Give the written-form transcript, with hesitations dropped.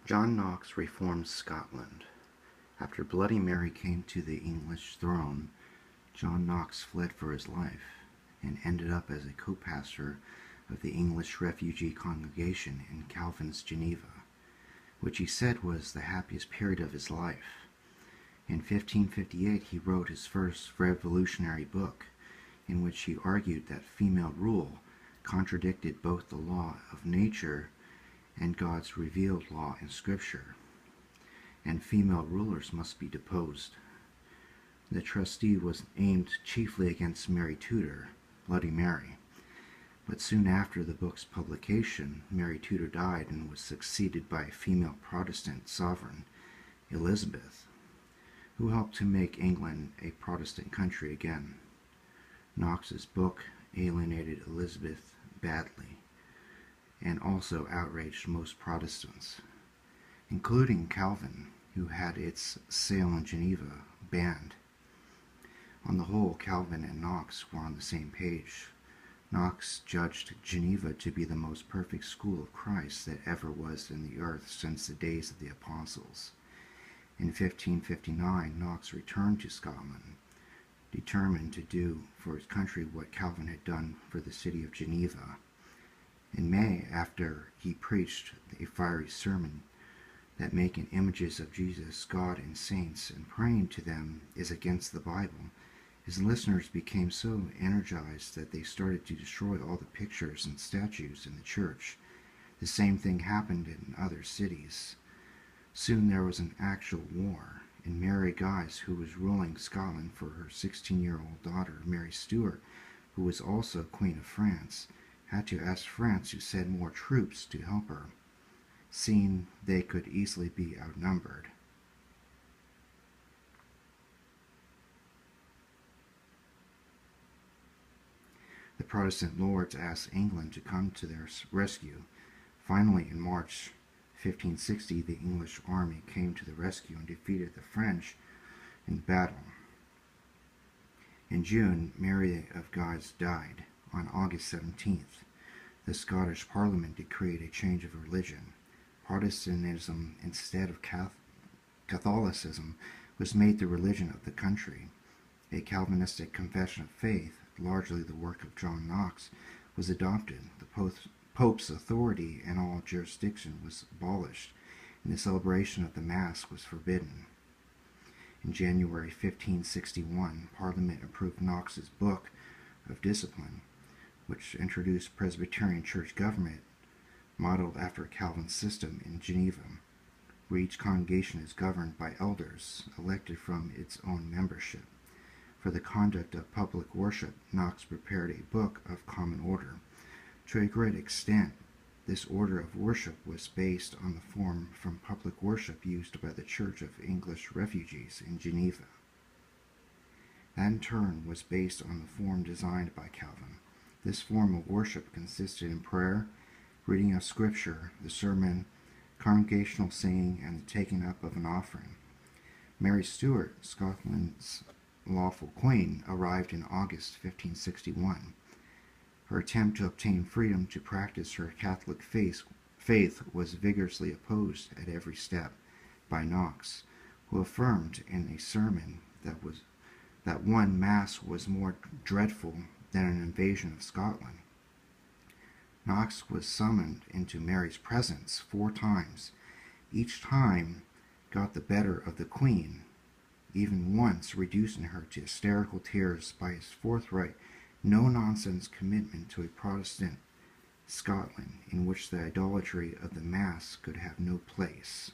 John Knox reformed Scotland. After Bloody Mary came to the English throne, John Knox fled for his life and ended up as a co-pastor of the English refugee congregation in Calvin's Geneva, which he said was the happiest period of his life. In 1558 he wrote his first revolutionary book, in which he argued that female rule contradicted both the law of nature and God's revealed law in Scripture, and female rulers must be deposed. The trustee was aimed chiefly against Mary Tudor, Bloody Mary, but soon after the book's publication, Mary Tudor died and was succeeded by a female Protestant sovereign, Elizabeth, who helped to make England a Protestant country again. Knox's book alienated Elizabeth badly and also outraged most Protestants, including Calvin, who had its sale in Geneva banned. On the whole, Calvin and Knox were on the same page. Knox judged Geneva to be the most perfect school of Christ that ever was in the earth since the days of the apostles. In 1559, Knox returned to Scotland, determined to do for his country what Calvin had done for the city of Geneva. In May, after he preached a fiery sermon that making images of Jesus, God, and saints and praying to them is against the Bible, his listeners became so energized that they started to destroy all the pictures and statues in the church. The same thing happened in other cities. Soon there was an actual war, and Mary Guise, who was ruling Scotland for her 16-year-old daughter, Mary Stuart, who was also Queen of France, had to ask France to send more troops to help her, seeing they could easily be outnumbered. The Protestant lords asked England to come to their rescue. Finally, in March 1560, the English army came to the rescue and defeated the French in battle. In June, Mary of Guise died. On August 17th, the Scottish Parliament decreed a change of religion. Protestantism instead of Catholicism was made the religion of the country. A Calvinistic confession of faith, largely the work of John Knox, was adopted. The Pope's authority in all jurisdiction was abolished, and the celebration of the Mass was forbidden. In January 1561, Parliament approved Knox's Book of Discipline, which introduced Presbyterian church government modeled after Calvin's system in Geneva, where each congregation is governed by elders elected from its own membership. For the conduct of public worship, Knox prepared a book of common order. To a great extent, this order of worship was based on the form from public worship used by the Church of English Refugees in Geneva. That in turn was based on the form designed by Calvin. This form of worship consisted in prayer, reading of Scripture, the sermon, congregational singing, and the taking up of an offering. Mary Stuart, Scotland's lawful queen, arrived in August 1561. Her attempt to obtain freedom to practice her Catholic faith was vigorously opposed at every step by Knox, who affirmed in a sermon that one Mass was more dreadful than an invasion of Scotland. Knox was summoned into Mary's presence 4 times. Each time got the better of the Queen, even once reducing her to hysterical tears by his forthright, no-nonsense commitment to a Protestant Scotland in which the idolatry of the Mass could have no place.